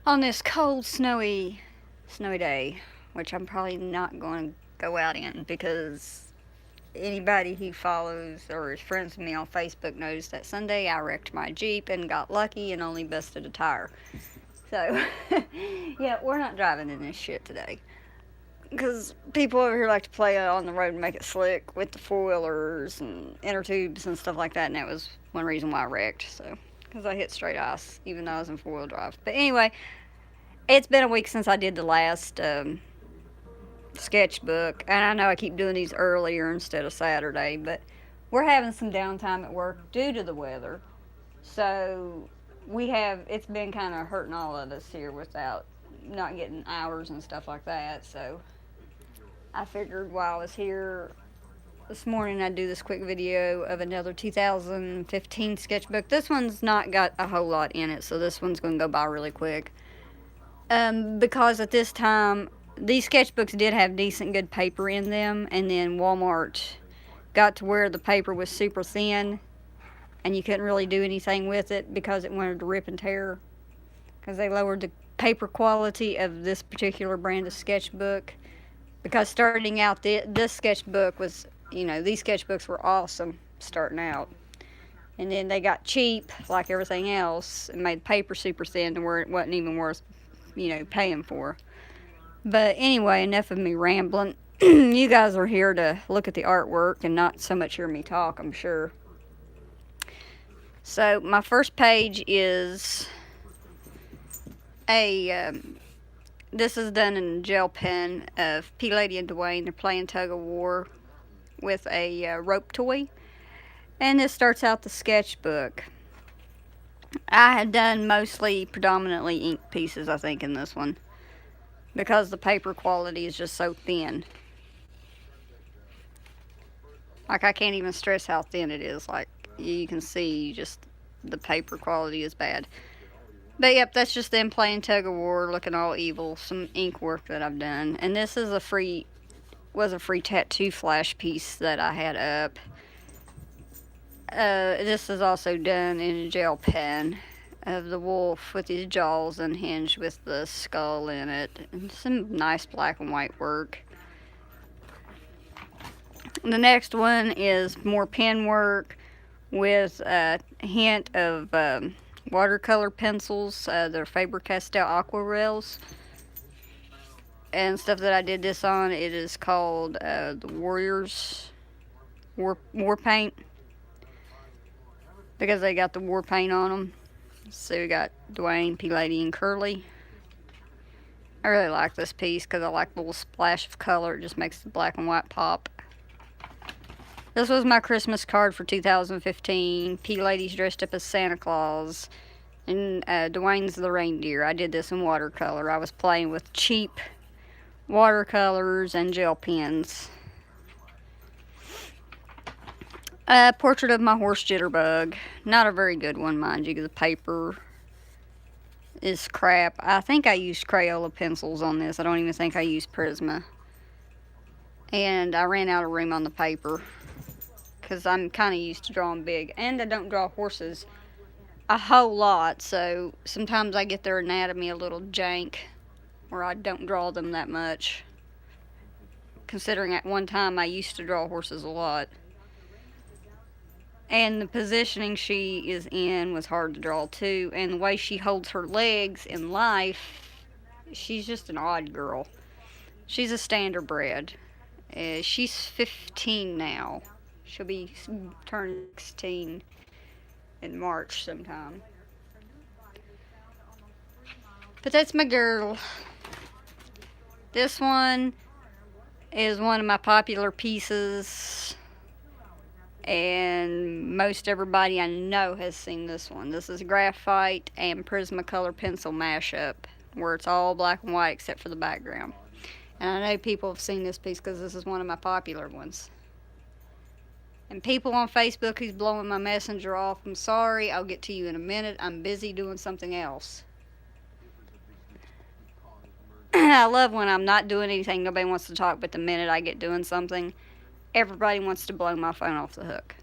On this cold, snowy day, which I'm probably not going to go out in because anybody who follows or is friends with me on Facebook knows that Sunday I wrecked my Jeep and got lucky and only busted a tire. So, yeah, we're not driving in this shit today. Because people over here like to play on the road and make it slick with the four wheelers and inner tubes and stuff like that, and that was one reason why I wrecked. So, because I hit straight ice, even though I was in four wheel drive. But anyway, it's been a week since I did the last sketchbook, and I know I keep doing these earlier instead of Saturday, but we're having some downtime at work due to the weather. So it's been kind of hurting all of us here without not getting hours and stuff like that. So I figured while I was here this morning, I'd do this quick video of another 2015 sketchbook. This one's not got a whole lot in it, so this one's going to go by really quick. Because at this time, these sketchbooks did have decent, good paper in them, and then Walmart got to where the paper was super thin, and you couldn't really do anything with it because it wanted to rip and tear. Because they lowered the paper quality of this particular brand of sketchbook. Because starting out, this sketchbook was, these sketchbooks were awesome starting out. And then they got cheap, like everything else, and made paper super thin to where it wasn't even worth, paying for. But anyway, enough of me rambling. You guys are here to look at the artwork and not so much hear me talk, I'm sure. So, my first page is this is done in a gel pen of P Lady and Dwayne. They're playing tug of war with a rope toy. And this starts out the sketchbook. I had done predominantly ink pieces, I think, in this one. Because the paper quality is just so thin. Like, I can't even stress how thin it is. Like, you can see just the paper quality is bad. But yep, that's just them playing tug of war, looking all evil. Some ink work that I've done. And this is a free tattoo flash piece that I had up. This is also done in a gel pen of the wolf with his jaws unhinged with the skull in it. And some nice black and white work. The next one is more pen work with a hint of watercolor pencils. They're Faber-Castell Aquarels. And stuff that I did this on, it is called the Warriors War Paint. Because they got the war paint on them. So we got Dwayne, P Lady, and Curly. I really like this piece because I like the little splash of color. It just makes the black and white pop. This was my Christmas card for 2015. P Lady's dressed up as Santa Claus. And Dwayne's the reindeer. I did this in watercolor. I was playing with cheap watercolors and gel pens. Portrait of my horse Jitterbug. Not a very good one, mind you. The paper is crap. I think I used Crayola pencils on this. I don't even think I used Prisma. And I ran out of room on the paper. Because I'm kind of used to drawing big. And I don't draw horses a whole lot. So sometimes I get their anatomy a little jank. Or I don't draw them that much. Considering at one time I used to draw horses a lot. And the positioning she is in was hard to draw too. And the way she holds her legs in life, she's just an odd girl. She's a standardbred. She's 15 now. She'll be turning 16 in March sometime. But that's my girl. This one is one of my popular pieces. And most everybody I know has seen this one. This is graphite and Prismacolor pencil mashup, where it's all black and white except for the background. And I know people have seen this piece because this is one of my popular ones. And people on Facebook who's blowing my messenger off, I'm sorry, I'll get to you in a minute. I'm busy doing something else. I love when I'm not doing anything, nobody wants to talk, but the minute I get doing something, everybody wants to blow my phone off the hook.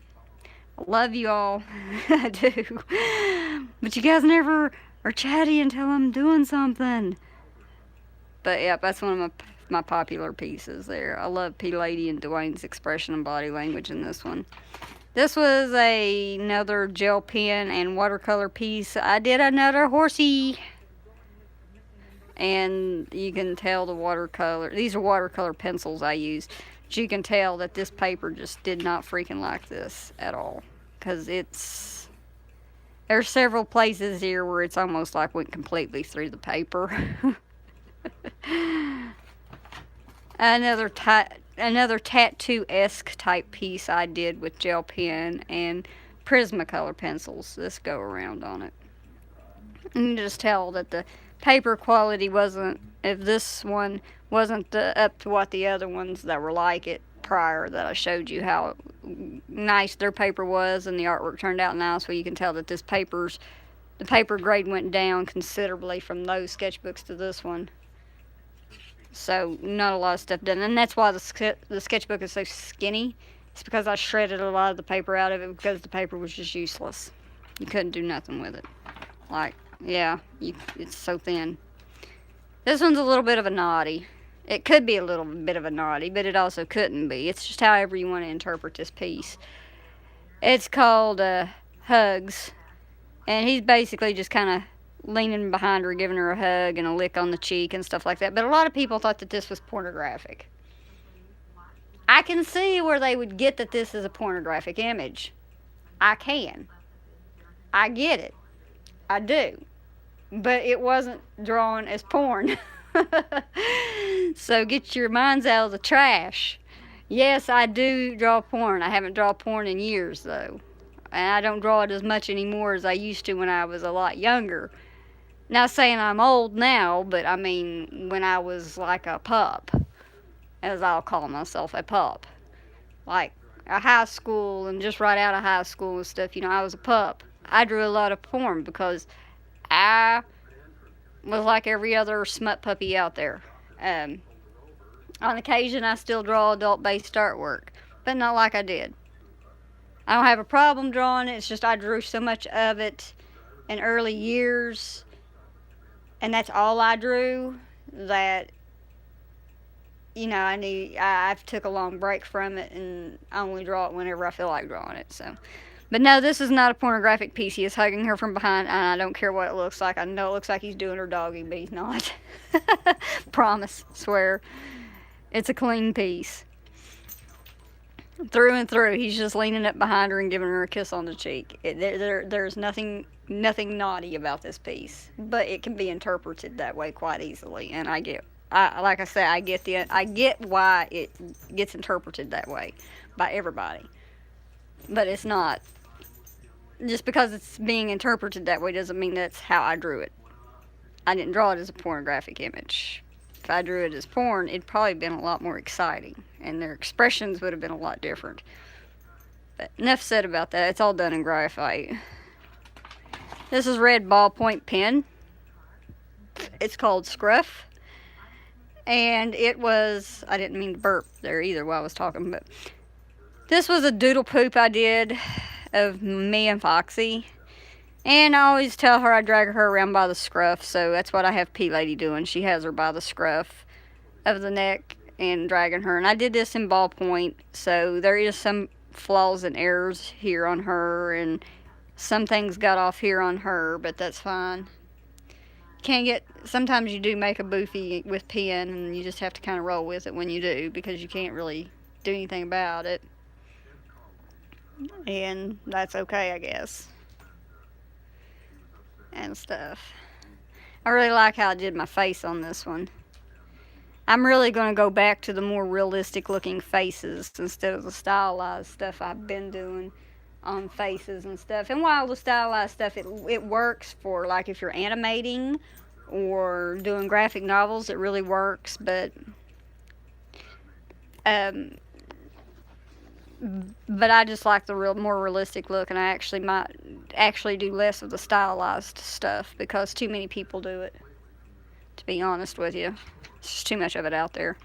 I love you all. I do. But you guys never or chatty until I'm doing something. But yeah, that's one of my popular pieces there. I love P Lady and Dwayne's expression and body language in this one. This was another gel pen and watercolor piece. I did another horsey. And you can tell the watercolor. These are watercolor pencils I use. But you can tell that this paper just did not freaking like this at all. Because there's several places here where it's almost like went completely through the paper. Another tattoo-esque type piece I did with gel pen and Prismacolor pencils. This go around on it. You can just tell that the paper quality wasn't, if this one wasn't up to what the other ones that were like it prior that I showed you how nice their paper was and the artwork turned out nice. Well, you can tell that the paper grade went down considerably from those sketchbooks to this one. So not a lot of stuff done, and that's why the sketchbook is so skinny. It's because I shredded a lot of the paper out of it because the paper was just useless. You couldn't do nothing with it. Like, yeah, it's so thin. This one's a little bit of a naughty. It could be a little bit of a naughty, but it also couldn't be. It's just however you want to interpret this piece. It's called Hugs, and he's basically just kind of leaning behind her, giving her a hug and a lick on the cheek and stuff like that. But a lot of people thought that this was pornographic. I can see where they would get that this is a pornographic image. I can. I get it. I do. But it wasn't drawn as porn. So get your minds out of the trash. Yes, I do draw porn. I haven't drawn porn in years, though. And I don't draw it as much anymore as I used to when I was a lot younger. Not saying I'm old now, but I mean when I was like a pup, as I'll call myself, a pup. Like a high school and just right out of high school and stuff, I was a pup. I drew a lot of porn because I was like every other smut puppy out there. On occasion, I still draw adult-based artwork, but not like I did. I don't have a problem drawing it. It's just I drew so much of it in early years, and that's all I drew, that I've took a long break from it, and I only draw it whenever I feel like drawing it. So, but no, this is not a pornographic piece. He is hugging her from behind, and I don't care what it looks like. I know it looks like he's doing her doggy, but he's not. Promise, swear, it's a clean piece. Through and through, he's just leaning up behind her and giving her a kiss on the cheek. There's nothing naughty about this piece, but it can be interpreted that way quite easily, and like I said, I get why it gets interpreted that way by everybody. But it's not. Just because it's being interpreted that way doesn't mean that's how I drew it. I didn't draw it as a pornographic image. If I drew it as porn, it'd probably been a lot more exciting, and their expressions would have been a lot different. But enough said about that. It's all done in graphite. This is red ballpoint pen. It's called Scruff. And it was, I didn't mean to burp there either while I was talking, but this was a doodle poop I did of me and Foxy. And I always tell her I drag her around by the scruff, so that's what I have P Lady doing. She has her by the scruff of the neck and dragging her. And I did this in ballpoint, so there is some flaws and errors here on her, and some things got off here on her, but that's fine. Sometimes you do make a boofy with pen, and you just have to kind of roll with it when you do, because you can't really do anything about it. And that's okay, I guess. And stuff. I really like how I did my face on this one. I'm really going to go back to the more realistic looking faces instead of the stylized stuff I've been doing on faces and stuff. And while the stylized stuff, it works for, like, if you're animating or doing graphic novels, it really works. But I just like the more realistic look, and I actually might do less of the stylized stuff because too many people do it, to be honest with you. There's just too much of it out there.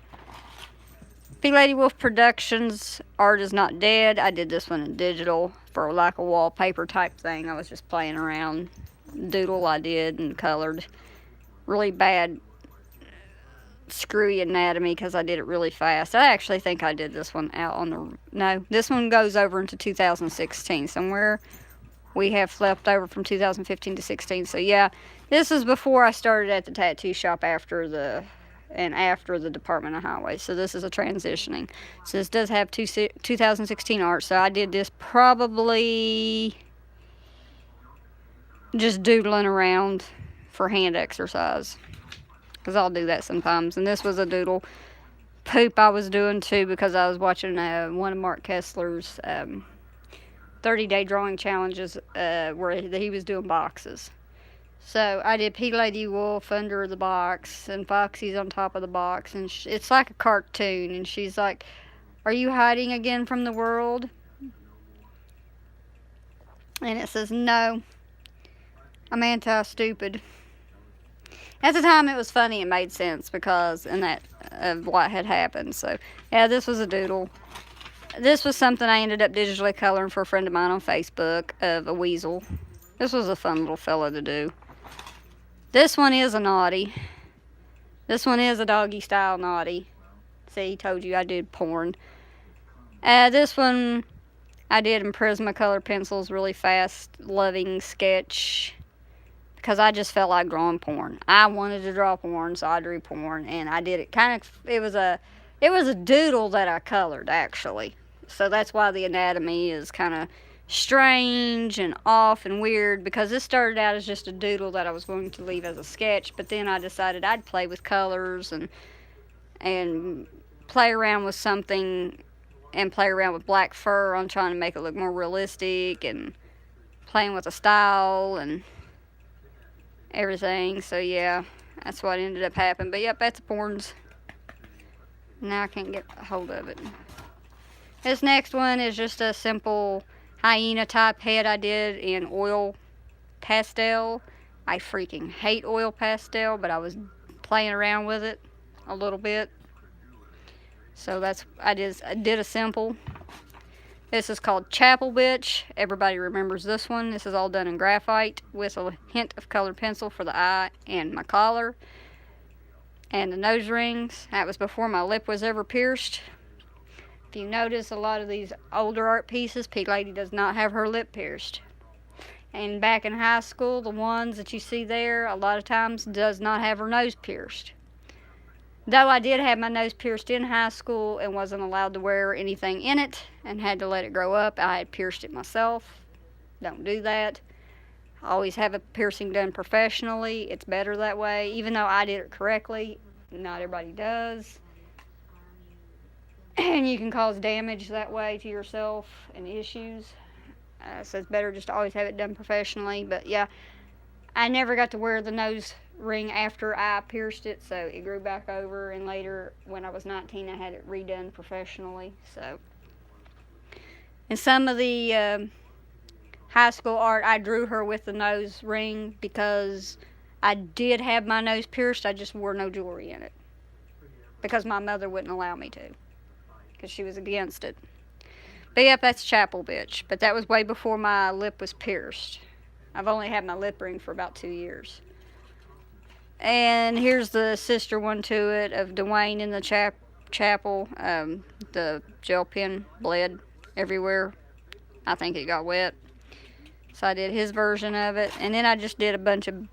P Lady Wolf Productions, Art is Not Dead. I did this one in digital for like a wallpaper type thing. I was just playing around doodle I did and colored. Really bad, screwy anatomy because I did it really fast. I actually think I did this one out on the. No, this one goes over into 2016 somewhere. We have left over from 2015 to 16. So yeah, this is before I started at the tattoo shop after the Department of Highways. So this is a transitioning. So this does have 2016 art. So I did this probably just doodling around for hand exercise, because I'll do that sometimes. And this was a doodle poop I was doing too, because I was watching one of Mark Kessler's 30-day drawing challenges where he was doing boxes. So I did Pea Lady Wolf under the box and Foxy's on top of the box, and it's like a cartoon, and she's like, "Are you hiding again from the world?" And it says, "No, I'm anti-stupid." At the time it was funny, it made sense because in that of what had happened. So yeah, this was a doodle. This was something I ended up digitally coloring for a friend of mine on Facebook of a weasel. This was a fun little fella to do. This one is a naughty. This one is a doggy style naughty. See, told you I did porn. This one I did in Prismacolor pencils, really fast, loving sketch, because I just felt like drawing porn. I wanted to draw porn, so I drew porn, and I did it kind of. It was a doodle that I colored actually. So that's why the anatomy is kind of strange and off and weird, because this started out as just a doodle that I was going to leave as a sketch, but then I decided I'd play with colors and play around with something, and play around with black fur on trying to make it look more realistic, and playing with the style and everything. So yeah, that's what ended up happening. But yep, that's porns. Now I can't get a hold of it. This next one is just a simple hyena type head I did in oil pastel. I freaking hate oil pastel, but I was playing around with it a little bit. So that's, I did a simple. This is called Chapel Bitch. Everybody remembers this one. This is all done in graphite with a hint of colored pencil for the eye and my collar and the nose rings. That was before my lip was ever pierced. If you notice, a lot of these older art pieces, Pea Lady does not have her lip pierced. And back in high school, the ones that you see there, a lot of times does not have her nose pierced. Though I did have my nose pierced in high school and wasn't allowed to wear anything in it and had to let it grow up, I had pierced it myself. Don't do that. Always have a piercing done professionally. It's better that way. Even though I did it correctly, not everybody does. And you can cause damage that way to yourself and issues. So it's better just to always have it done professionally. But yeah, I never got to wear the nose ring after I pierced it, so it grew back over, and later when I was 19 I had it redone professionally. So in some of the high school art, I drew her with the nose ring because I did have my nose pierced. I just wore no jewelry in it because my mother wouldn't allow me to, because she was against it. But yep, that's Chapel Bitch. But that was way before my lip was pierced. I've only had my lip ring for about 2 years. And here's the sister one to it of Dwayne in the chapel. The gel pen bled everywhere. I think it got wet. So I did his version of it. And then I just did a bunch of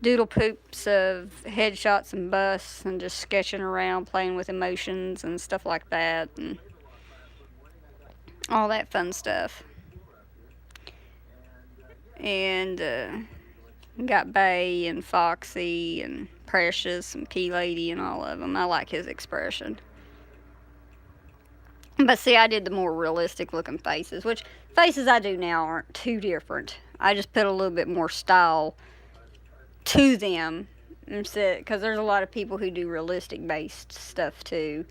doodle poops of headshots and busts and just sketching around, playing with emotions and stuff like that. And all that fun stuff. And got Bay and Foxy and Precious and Pea Lady and all of them. I like his expression. But see, I did the more realistic looking faces, which faces I do now aren't too different. I just put a little bit more style to them, because there's a lot of people who do realistic based stuff too.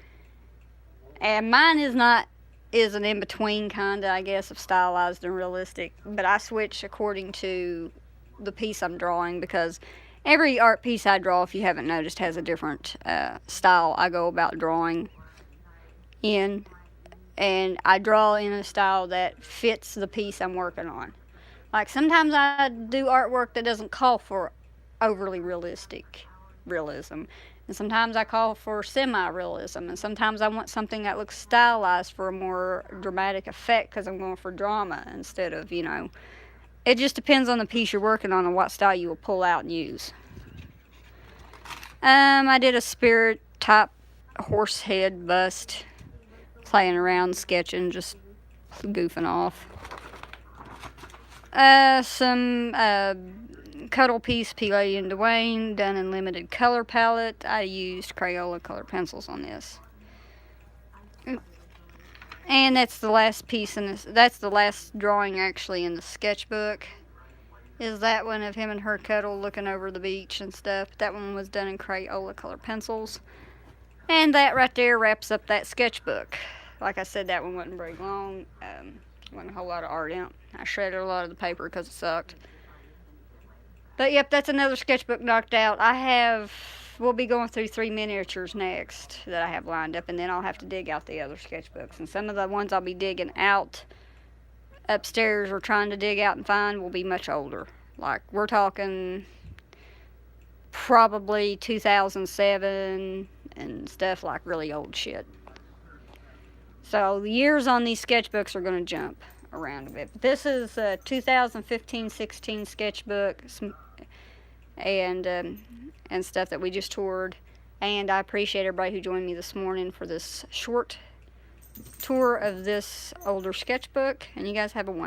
And mine is an in-between kind of, I guess, of stylized and realistic. But I switch according to the piece I'm drawing, because every art piece I draw, if you haven't noticed, has a different style I go about drawing in. And I draw in a style that fits the piece I'm working on. Like sometimes I do artwork that doesn't call for overly realistic realism. And sometimes I call for semi realism. And sometimes I want something that looks stylized for a more dramatic effect because I'm going for drama instead of, it just depends on the piece you're working on and what style you will pull out and use. I did a spirit type horse head bust, playing around, sketching, just goofing off. Some Cuddle Piece, P. Lady and Dwayne, done in limited color palette. I used Crayola color pencils on this. And that's the last piece in this. That's the last drawing actually in the sketchbook. Is that one of him and her cuddle looking over the beach and stuff. That one was done in Crayola color pencils. And that right there wraps up that sketchbook. Like I said, that one wasn't very long. Wasn't a whole lot of art in it. I shredded a lot of the paper because it sucked. But yep, that's another sketchbook knocked out. We'll be going through 3 miniatures next that I have lined up, and then I'll have to dig out the other sketchbooks. And some of the ones I'll be digging out upstairs or trying to dig out and find will be much older. Like, we're talking probably 2007 and stuff, like really old shit. So the years on these sketchbooks are going to jump around a bit. But this is a 2015-16 sketchbook and stuff that we just toured. And I appreciate everybody who joined me this morning for this short tour of this older sketchbook. And you guys have a wonderful